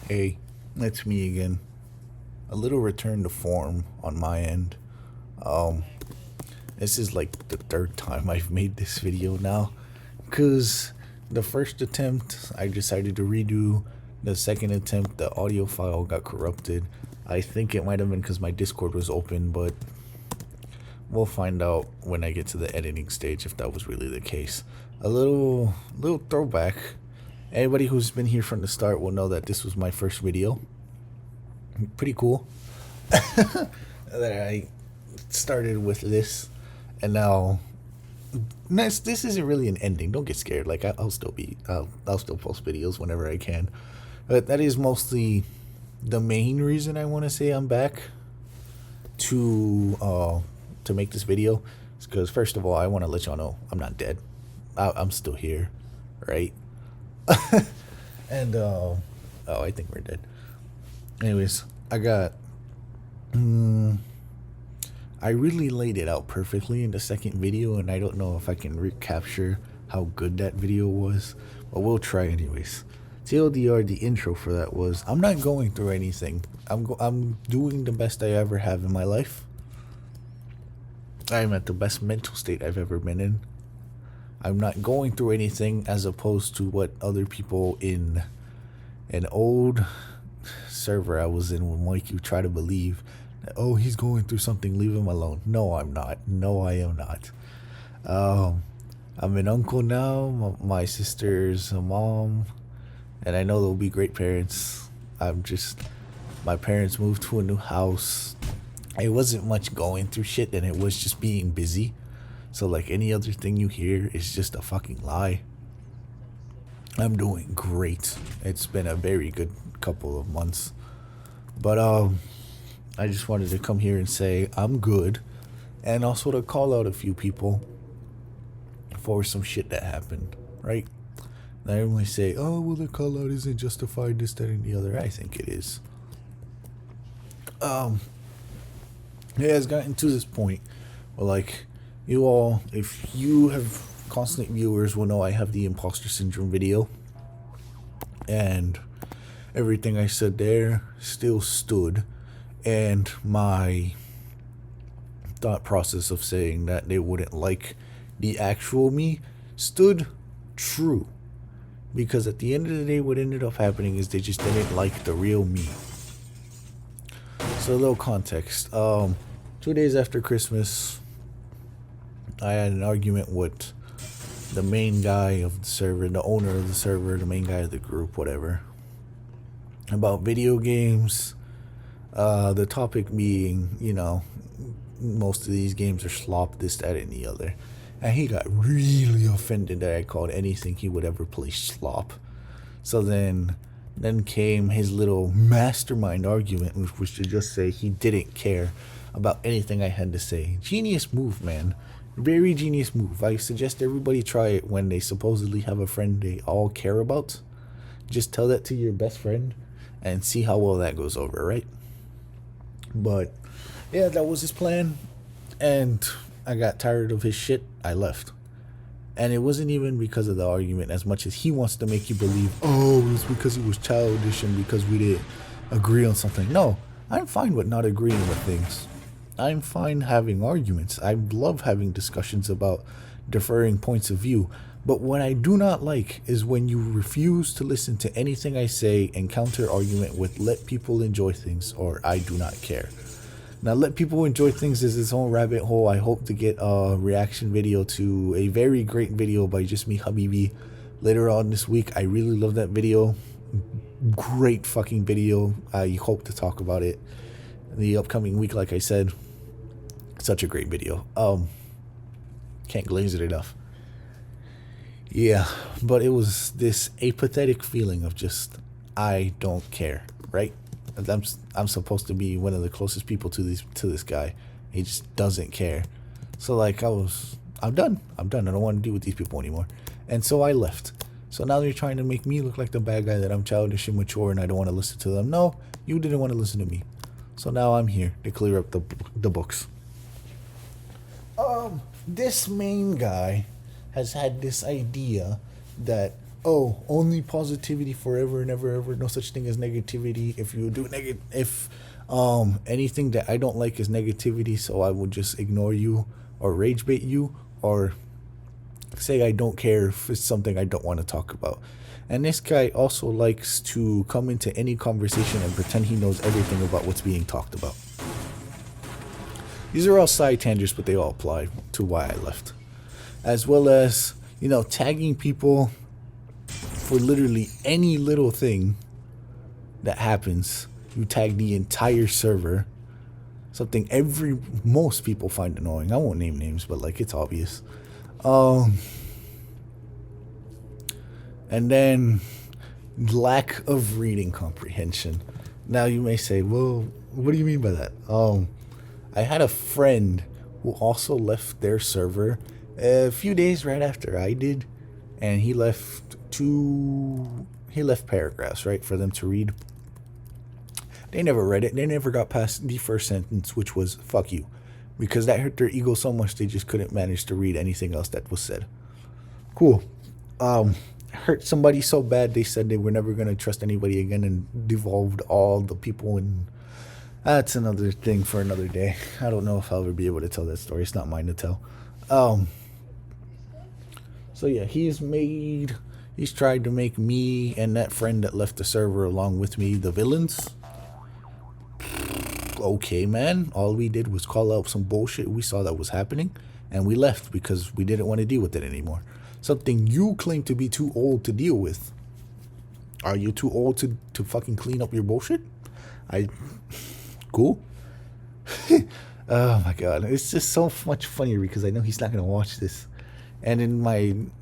Hey, it's me again. A little return to form on my end. Um, this is like the third time I've made this video now. Cause the first attempt I decided to redo. The second attempt, the audio file got corrupted. I think it might have been because my Discord was open, but we'll find out when I get to the editing stage if that was really the case. A little throwback. Anybody who's been here from the start will know that this was my first video. Pretty cool. That I started with this, and now this isn't really an ending. Don't get scared. Like I'll still post videos whenever I can, but that is mostly the main reason I want to say I'm back to make this video. Is because first of all, I want to let y'all know I'm not dead. I'm still here, right? And oh, I think we're dead. Anyways, I really laid it out perfectly in the second video, and I don't know if I can recapture how good that video was, but we'll try anyways. TLDR, the intro for that was, I'm not going through anything. I'm doing the best I ever have in my life. I'm at the best mental state I've ever been in. I'm not going through anything, as opposed to what other people in an old server I was in would make you try to believe that, oh, he's going through something, leave him alone. No, I'm not. No, I am not. I'm an uncle now, my sister's a mom, and I know they'll be great parents. My parents moved to a new house. It wasn't much going through shit, and it was just being busy. So like any other thing you hear is just a fucking lie. I'm doing great. It's been a very good couple of months. But I just wanted to come here and say I'm good, and also to call out a few people for some shit that happened, right? I normally say, oh, well, the call out isn't justified, this, that, and the other. I think it is. It has gotten to this point where, like, you all, if you have constant viewers, will know I have the imposter syndrome video, and everything I said there still stood, and my thought process of saying that they wouldn't like the actual me stood true, because at the end of the day what ended up happening is they just didn't like the real me. So a little context. 2 days after Christmas, I had an argument with the main guy of the server, the owner of the server, the main guy of the group, whatever, about video games. The topic being, most of these games are slop, this, that, and the other. And he got really offended that I called anything he would ever play slop. So then came his little mastermind argument, which was to just say he didn't care about anything I had to say. Genius move, man. Very genius move. I suggest everybody try it when they supposedly have a friend they all care about. Just tell that to your best friend and see how well that goes over, right? But yeah, that was his plan, and I got tired of his shit. I left. And it wasn't even because of the argument as much as he wants to make you believe, oh, it was because he was childish and because we didn't agree on something. No, I'm fine with not agreeing with things. I'm fine having arguments. I love having discussions about differing points of view. But what I do not like is when you refuse to listen to anything I say and counter argument with let people enjoy things or I do not care. Now, let people enjoy things is its own rabbit hole. I hope to get a reaction video to a very great video by Just Me Habibi later on this week. I really love that video. Great fucking video. I hope to talk about it in the upcoming week, like I said. Such a great video. Can't glaze it enough. Yeah, but it was this apathetic feeling of just, I don't care, right? I'm supposed to be one of the closest people to this guy. He just doesn't care. So like I'm done. I don't want to deal with these people anymore. And so I left. So now they're trying to make me look like the bad guy, that I'm childish and mature and I don't want to listen to them. No, you didn't want to listen to me. So now I'm here to clear up the books. This main guy has had this idea that oh, only positivity forever and ever, ever. No such thing as negativity. If you do if anything that I don't like is negativity, so I will just ignore you or rage bait you or say I don't care if it's something I don't want to talk about. And this guy also likes to come into any conversation and pretend he knows everything about what's being talked about. These are all side tangents, but they all apply to why I left. As well as, tagging people for literally any little thing that happens. You tag the entire server. Something most people find annoying. I won't name names, but it's obvious. And then lack of reading comprehension. Now you may say, well, what do you mean by that? I had a friend who also left their server a few days right after I did, and he left paragraphs, right, for them to read. They never read it. They never got past the first sentence, which was fuck you, because that hurt their ego so much they just couldn't manage to read anything else that was said. Cool. Hurt somebody so bad they said they were never going to trust anybody again and devolved all the people, and that's another thing for another day. I don't know if I'll ever be able to tell that story. It's not mine to tell. So yeah, he's tried to make me and that friend that left the server along with me the villains. Okay, man. All we did was call out some bullshit we saw that was happening, and we left because we didn't want to deal with it anymore. Something you claim to be too old to deal with. Are you too old to fucking clean up your bullshit? Cool. Oh my god. It's just so much funnier because I know he's not going to watch this. And in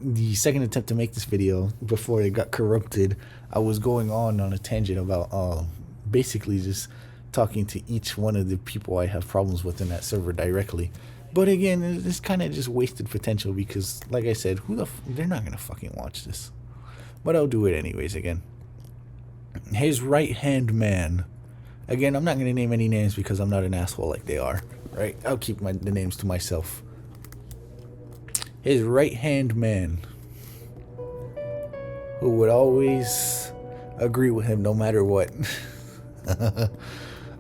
the second attempt to make this video, before it got corrupted, I was going on a tangent about basically just talking to each one of the people I have problems with in that server directly. But again, it's kind of just wasted potential because, like I said, they're not going to fucking watch this. But I'll do it anyways again. His right-hand man. Again, I'm not going to name any names because I'm not an asshole like they are. Right? I'll keep the names to myself. His right-hand man, who would always agree with him no matter what.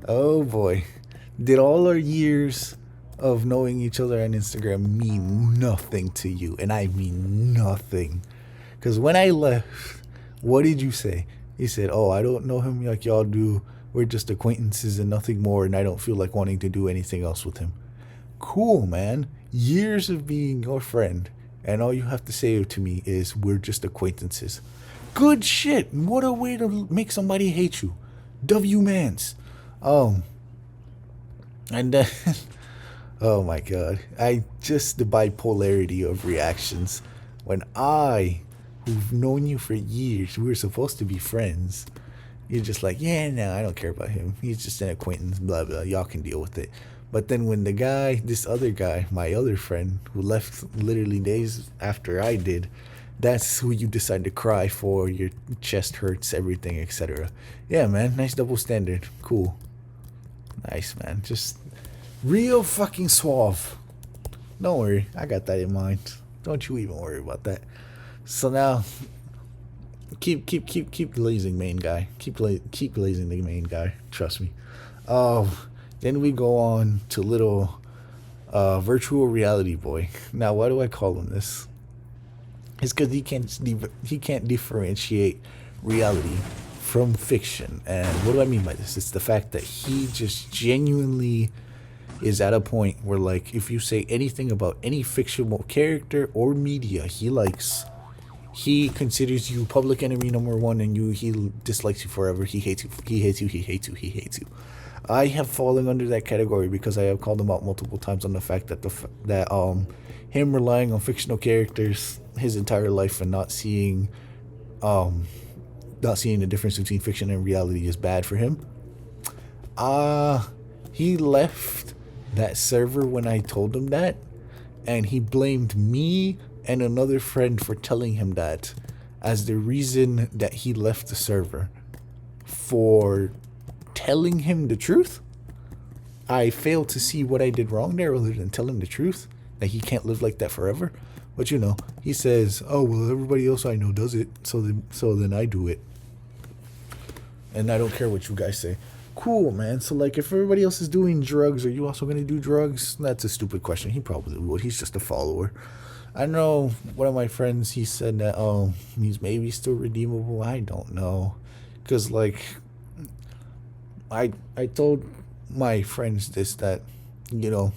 Oh boy. Did all our years of knowing each other on Instagram mean nothing to you? And I mean nothing. Because when I left, what did you say? He said, oh, I don't know him like y'all do. We're just acquaintances and nothing more, and I don't feel like wanting to do anything else with him. Cool, man. Years of being your friend, and all you have to say to me is, we're just acquaintances. Good shit. What a way to make somebody hate you. W-mans. And then, oh my god. The bipolarity of reactions. When who've known you for years, we were supposed to be friends. You're just like, yeah, no, I don't care about him. He's just an acquaintance, blah, blah. Y'all can deal with it. But then when this other guy, my other friend, who left literally days after I did, that's who you decide to cry for. Your chest hurts, everything, etc. Yeah, man, nice double standard. Cool. Nice, man. Just real fucking suave. Don't worry, I got that in mind. Don't you even worry about that. So now, keep glazing main guy. Keep glazing the main guy. Trust me. Then we go on to little virtual reality boy. Now, why do I call him this? It's because he can't differentiate reality from fiction. And what do I mean by this? It's the fact that he just genuinely is at a point where, like, if you say anything about any fictional character or media he likes, he considers you public enemy number one, and he dislikes you forever. He hates you. He hates you. He hates you. He hates you. I have fallen under that category because I have called him out multiple times on the fact that him relying on fictional characters his entire life and not seeing the difference between fiction and reality is bad for him. He left that server when I told him that, and he blamed me and another friend for telling him that as the reason that he left the server. For telling him the truth? I failed to see what I did wrong there other than tell him the truth, that he can't live like that forever. But you know, he says, "Oh well, everybody else I know does it, so then I do it, and I don't care what you guys say." Cool, man. So like, if everybody else is doing drugs, are you also gonna do drugs? That's a stupid question. He probably would. He's just a follower. I know one of my friends. He said that he's maybe still redeemable. I don't know, cause like I told my friends this, that you know,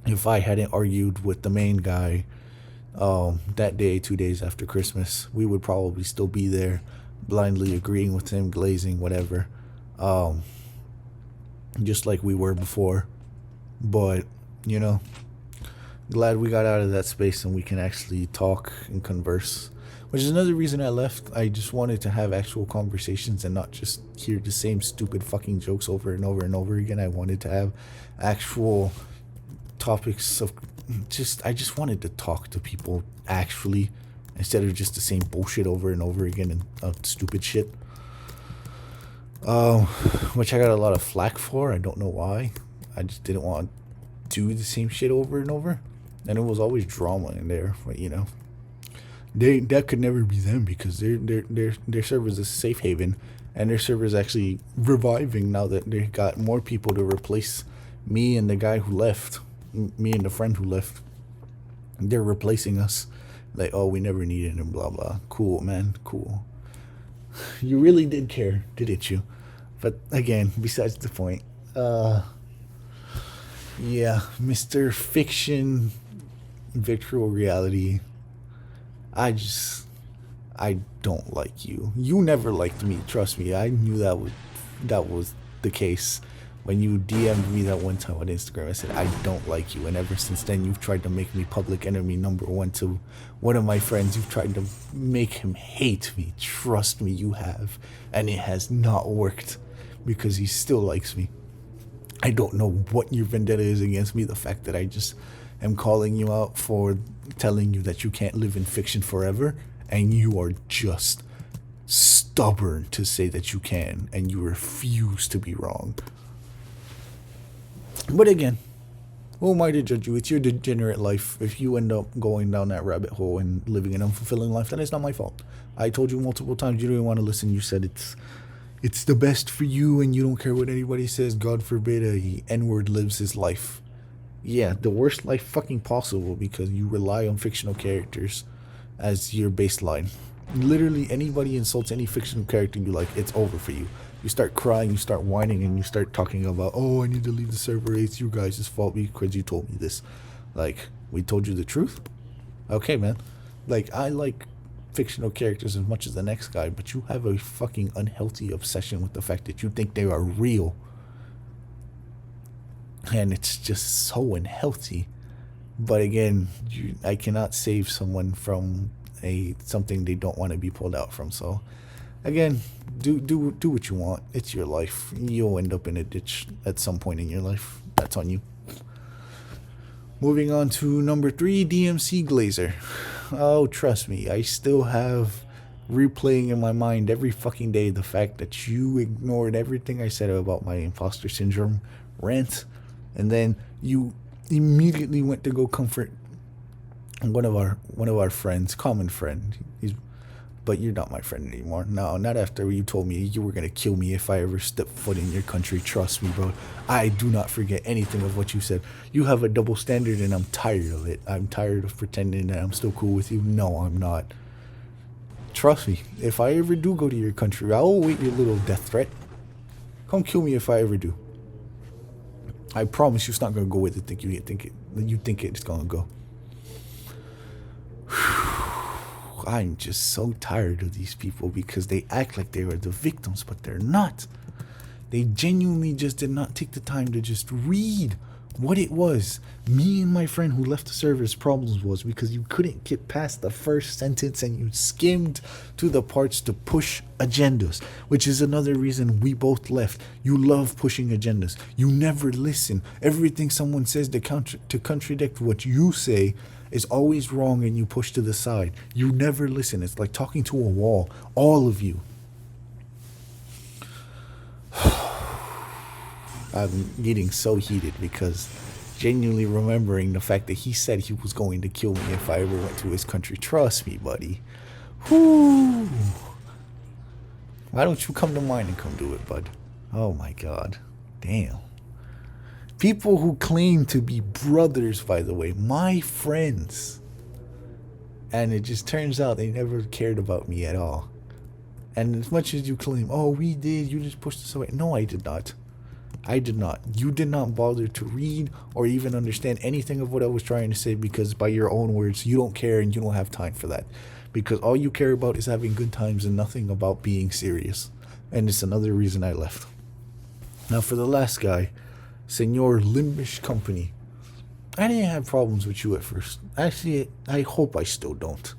if I hadn't argued with the main guy that day, 2 days after Christmas, we would probably still be there, blindly agreeing with him, glazing, whatever, um, just like we were before. But, you know, glad we got out of that space and we can actually talk and converse. Which is another reason I left. I just wanted to have actual conversations and not just hear the same stupid fucking jokes over and over and over again. I wanted to have actual topics of I just wanted to talk to people actually, instead of just the same bullshit over and over again, and stupid shit. Which I got a lot of flack for. I don't know why. I just didn't want to do the same shit over and over, and it was always drama in there. But you know, that could never be them, because their server is a safe haven, and their server is actually reviving now that they got more people to replace me and the guy who left. Me and the friend who left, they're replacing us. Like, oh, we never needed him, blah blah. Cool, man, cool. You really did care, didn't you? But again, besides the point. Yeah, Mr. Fiction, virtual reality. I don't like you. You never liked me, trust me. I knew that was the case. When you DM'd me that one time on Instagram, I said, I don't like you. And ever since then, you've tried to make me public enemy #1 to one of my friends. You've tried to make him hate me. Trust me, you have. And it has not worked, because he still likes me. I don't know what your vendetta is against me. The fact that I just am calling you out for telling you that you can't live in fiction forever, and you are just stubborn to say that you can, and you refuse to be wrong. But again, who am I to judge you? It's your degenerate life. If you end up going down that rabbit hole and living an unfulfilling life, then it's not my fault. I told you multiple times, you didn't want to listen. You said it's the best for you, and you don't care what anybody says. God forbid a N-word lives his life. Yeah, the worst life fucking possible, because you rely on fictional characters as your baseline. Literally, anybody insults any fictional character you like, it's over for you. You start crying, you start whining, and you start talking about, oh, I need to leave the server. It's you guys' fault because you told me this. Like, we told you the truth? Okay, man. Like, I like fictional characters as much as the next guy, but you have a fucking unhealthy obsession with the fact that you think they are real. And it's just so unhealthy. But again, I cannot save someone from something they don't want to be pulled out from. So again, do what you want. It's your life. You'll end up in a ditch at some point in your life. That's on you. Moving on to number 3, DMC Glazer. Oh, trust me, I still have replaying in my mind every fucking day the fact that you ignored everything I said about my imposter syndrome rant, and then you immediately went to go comfort one of our friends, common friend. But you're not my friend anymore. No, not after you told me you were gonna kill me if I ever step foot in your country. Trust me, bro. I do not forget anything of what you said. You have a double standard, and I'm tired of it. I'm tired of pretending that I'm still cool with you. No, I'm not. Trust me. If I ever do go to your country, I'll await your little death threat. Come kill me if I ever do. I promise you, it's not gonna go with it. You think it's gonna go. I'm just so tired of these people, because they act like they are the victims, but they're not. They genuinely just did not take the time to just read what it was me and my friend who left the server's problems was, because you couldn't get past the first sentence and you skimmed to the parts to push agendas, which is another reason we both left. You love pushing agendas. You never listen. Everything someone says to contradict what you say is always wrong, and you push to the side. You never listen. It's like talking to a wall. All of you. I'm getting so heated because genuinely remembering the fact that he said he was going to kill me if I ever went to his country. Trust me, buddy. Whoo! Why don't you come to mine and come do it, bud? Oh my god. Damn. People who claim to be brothers, by the way, my friends. And it just turns out they never cared about me at all. And as much as you claim, oh, we did, you just pushed us away. No, I did not. I did not. You did not bother to read or even understand anything of what I was trying to say, because by your own words, you don't care and you don't have time for that. Because all you care about is having good times and nothing about being serious. And it's another reason I left. Now for the last guy, Senor Limbish Company. I didn't have problems with you at first. Actually, I hope I still don't.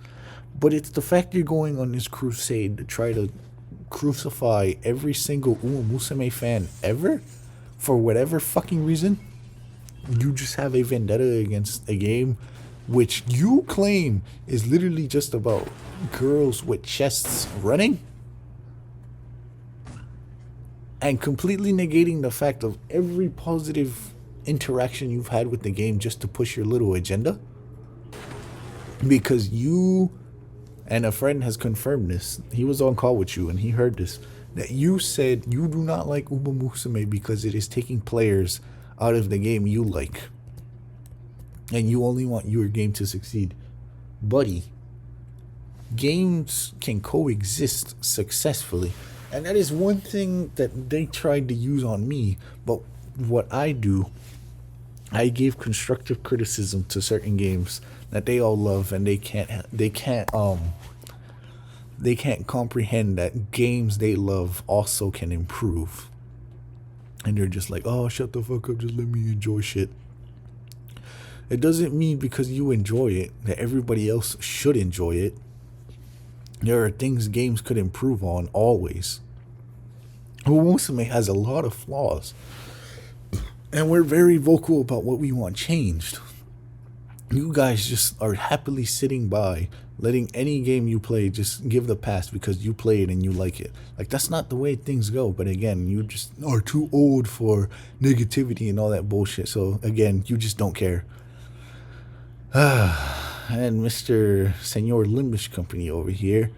But it's the fact you're going on this crusade to try to crucify every single Uma Musume fan ever, for whatever fucking reason. You just have a vendetta against a game which you claim is literally just about girls with chests running, and completely negating the fact of every positive interaction you've had with the game just to push your little agenda. Because you, and a friend has confirmed this, he was on call with you and he heard this, that you said you do not like Uma Musume because it is taking players out of the game you like, and you only want your game to succeed. Buddy, games can coexist successfully, and that is one thing that they tried to use on me. But what I do, I gave constructive criticism to certain games that they all love, and they can't comprehend that games they love also can improve. And they're just like, oh, shut the fuck up, just let me enjoy shit. It doesn't mean because you enjoy it that everybody else should enjoy it. There are things games could improve on always. Musume has a lot of flaws, and we're very vocal about what we want changed. You guys just are happily sitting by, letting any game you play just give the pass because you play it and you like it. Like, that's not the way things go. But again, you just are too old for negativity and all that bullshit. So again, you just don't care. And Mr. Senor Limbish Company over here,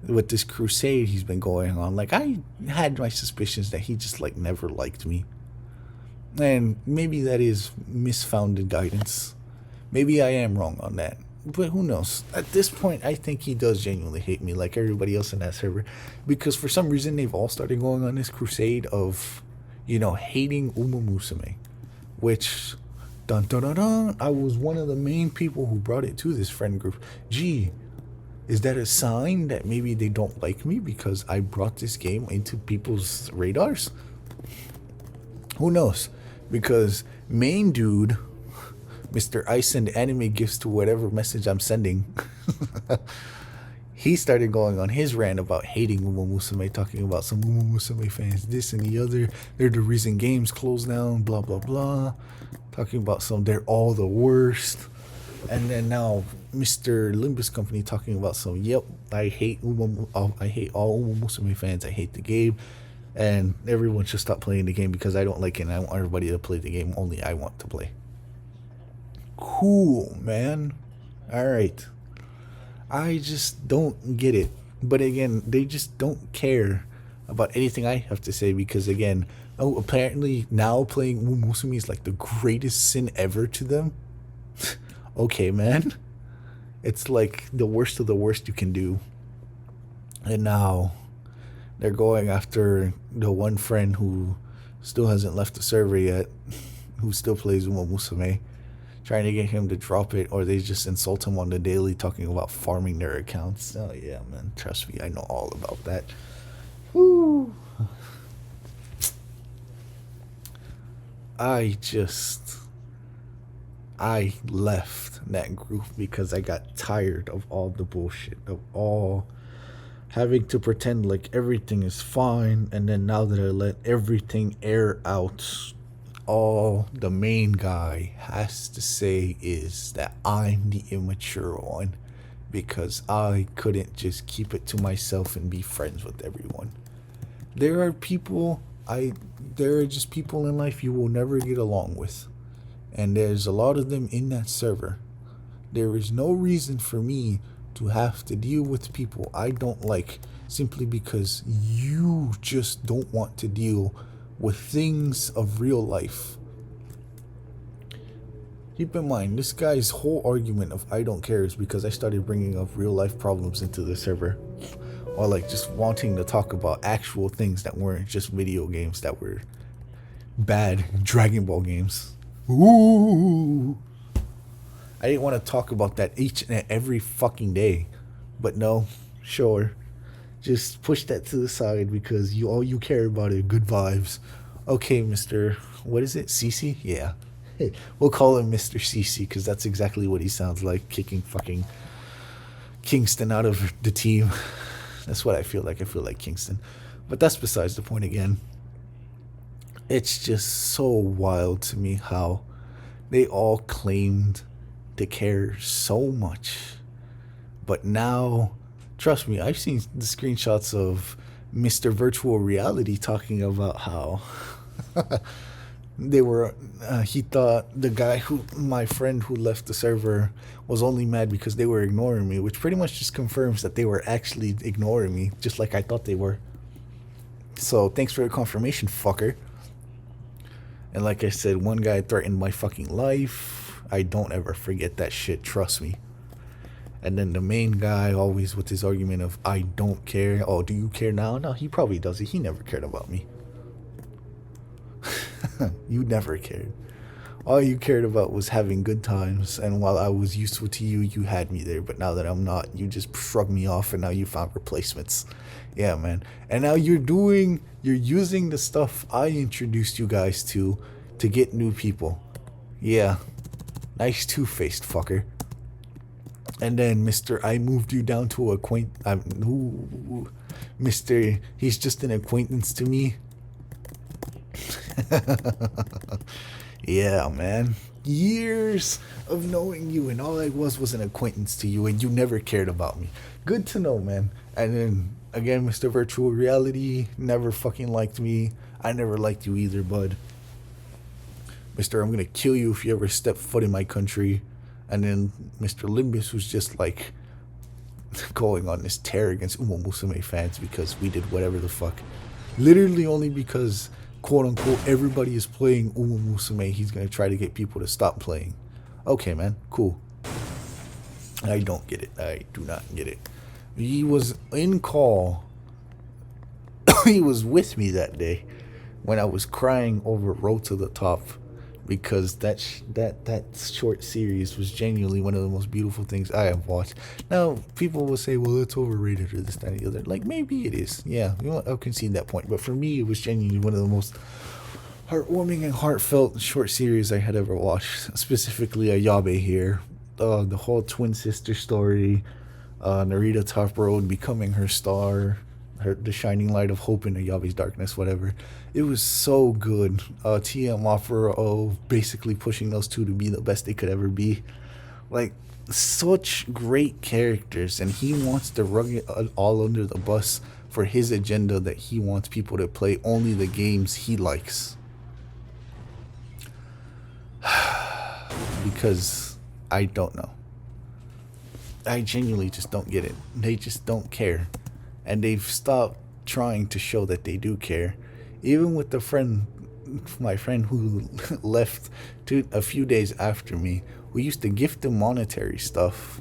with this crusade he's been going on, like, I had my suspicions that he just like never liked me. And maybe that is misfounded guidance. Maybe I am wrong on that, but who knows? At this point, I think he does genuinely hate me, like everybody else in that server, because for some reason they've all started going on this crusade of, hating Uma Musume, which, dun dun dun dun, I was one of the main people who brought it to this friend group. Gee, is that a sign that maybe they don't like me because I brought this game into people's radars? Who knows? Because main dude, Mr. I send anime gifts to whatever message I'm sending, he started going on his rant about hating Uma Musume, talking about some Uma Musume fans, this and the other. They're the reason games close down, blah, blah, blah. Talking about they're all the worst. And then now Mr. Limbus Company talking about yep, I hate all Uma Musume fans. I hate the game. And everyone should stop playing the game because I don't like it and I want everybody to play the game only I want to play. Cool, man. Alright. I just don't get it. But again, they just don't care about anything I have to say because, again, apparently now playing Uma Musume is like the greatest sin ever to them. Okay, man. It's like the worst of the worst you can do. And now they're going after the one friend who still hasn't left the server yet, who still plays Uma Musume, trying to get him to drop it, or they just insult him on the daily talking about farming their accounts. Oh yeah, man, trust me, I know all about that. Woo. I left that group because I got tired of all the bullshit, of all having to pretend like everything is fine, and then now that I let everything air out, all the main guy has to say is that I'm the immature one because I couldn't just keep it to myself and be friends with everyone. There are just people in life you will never get along with, and there's a lot of them in that server. There is no reason for me to have to deal with people I don't like simply because you just don't want to deal with things of real life. Keep in mind, this guy's whole argument of I don't care is because I started bringing up real life problems into the server. Or like just wanting to talk about actual things that weren't just video games that were bad Dragon Ball games. Ooh. I didn't want to talk about that each and every fucking day. But no, sure. Just push that to the side because all you care about are good vibes. Okay, Mr. What is it? CC? Yeah. Hey, we'll call him Mr. CC because that's exactly what he sounds like, kicking fucking Kingston out of the team. That's what I feel like. I feel like Kingston. But that's besides the point again. It's just so wild to me how they all claimed to care so much. But now, trust me, I've seen the screenshots of Mr. Virtual Reality talking about how they were, he thought the guy my friend who left the server was only mad because they were ignoring me, which pretty much just confirms that they were actually ignoring me, just like I thought they were. So thanks for the confirmation, fucker. And like I said, one guy threatened my fucking life. I don't ever forget that shit, trust me. And then the main guy always with his argument of I don't care. Oh, do you care now? No, he probably doesn't. He never cared about me. You never cared. All you cared about was having good times, and while I was useful to you, you had me there. But now that I'm not, you just shrug me off, and now you found replacements. Yeah, man. And now you're using the stuff I introduced you guys to get new people. Yeah. Nice two-faced fucker. And then Mr. I moved you down to Mr. He's just an acquaintance to me. Yeah, man. Years of knowing you, and all I was an acquaintance to you, and you never cared about me. Good to know, man. And then again, Mr. Virtual Reality never fucking liked me. I never liked you either, bud. Mr. I'm gonna kill you if you ever step foot in my country. And then Mr. Limbus was just like going on this tear against Uma Musume fans because we did whatever the fuck. Literally only because, quote unquote, everybody is playing Uma Musume, he's gonna try to get people to stop playing. Okay, man, cool. I don't get it. I do not get it. He was in call. He was with me that day when I was crying over Road to the Top. Because that short series was genuinely one of the most beautiful things I have watched. Now, people will say, well, it's overrated or this, that, and the other. Like, maybe it is. Yeah, you know, I'll concede that point. But for me, it was genuinely one of the most heartwarming and heartfelt short series I had ever watched. Specifically, Ayabe here. The whole twin sister story. Narita Top Road becoming her star. The shining light of hope in Ayabe's darkness, whatever. It was so good. TM offer of basically pushing those two to be the best they could ever be. Like, such great characters, and he wants to rug it all under the bus for his agenda that he wants people to play only the games he likes. Because I don't know. I genuinely just don't get it. They just don't care. And they've stopped trying to show that they do care. Even with my friend who left a few days after me, who used to gift him monetary stuff,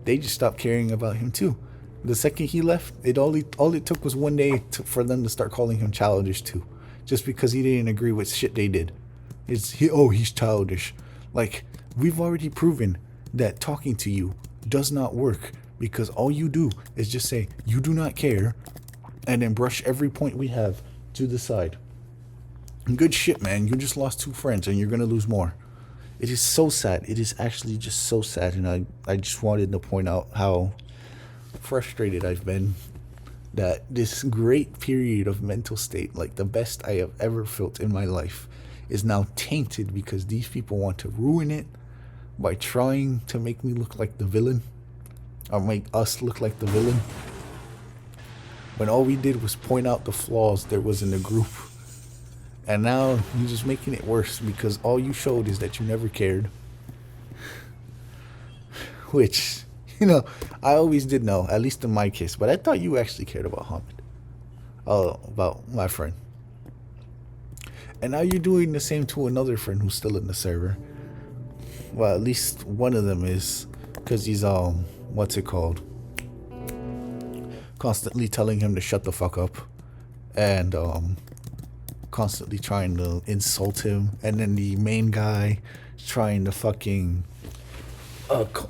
they just stopped caring about him too. The second he left, all it took was one day for them to start calling him childish too, just because he didn't agree with shit they did. He's childish. Like, we've already proven that talking to you does not work. Because all you do is just say, you do not care, and then brush every point we have to the side. Good shit, man. You just lost 2 friends, and you're going to lose more. It is so sad. It is actually just so sad, and I just wanted to point out how frustrated I've been that this great period of mental state, like the best I have ever felt in my life, is now tainted because these people want to ruin it by trying to make me look like the villain. Or make us look like the villain, when all we did was point out the flaws there was in the group. And now you're just making it worse because all you showed is that you never cared. Which, I always did know, at least in my case. But I thought you actually cared about Hamid. Oh, about my friend. And now you're doing the same to another friend who's still in the server. Well, at least one of them is. Because he's, what's it called? Constantly telling him to shut the fuck up. And, constantly trying to insult him. And then the main guy trying to fucking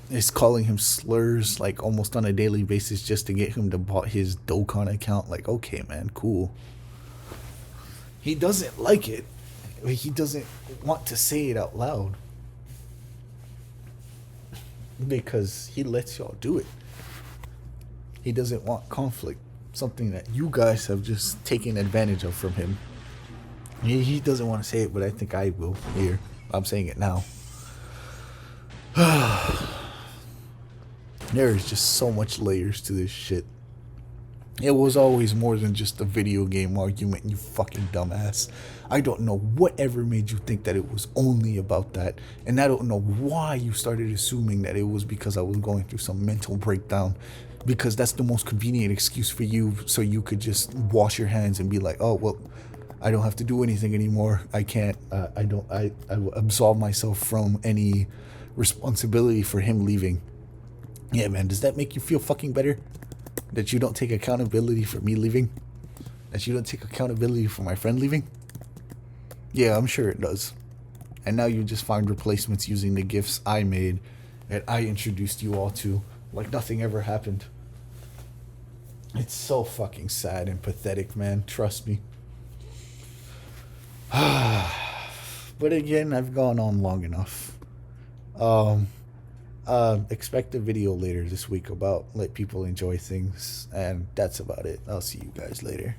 is calling him slurs like almost on a daily basis just to get him to bought his Dokkan account. Like, okay, man, cool. He doesn't like it. He doesn't want to say it out loud because he lets y'all do it. He doesn't want conflict, something that you guys have just taken advantage of from him. He doesn't want to say it, but I think I will here. I'm saying it now. There is just so much layers to this shit. It was always more than just a video game argument, you fucking dumbass. I don't know whatever made you think that it was only about that. And I don't know why you started assuming that it was because I was going through some mental breakdown. Because that's the most convenient excuse for you, so you could just wash your hands and be like, oh, well, I don't have to do anything anymore. I can't, I will absolve myself from any responsibility for him leaving. Yeah, man, does that make you feel fucking better? That you don't take accountability for me leaving? That you don't take accountability for my friend leaving? Yeah, I'm sure it does. And now you just find replacements using the gifts I made and I introduced you all to, like nothing ever happened. It's so fucking sad and pathetic, man. Trust me. But again, I've gone on long enough. Expect a video later this week about let people enjoy things, and that's about it. I'll see you guys later.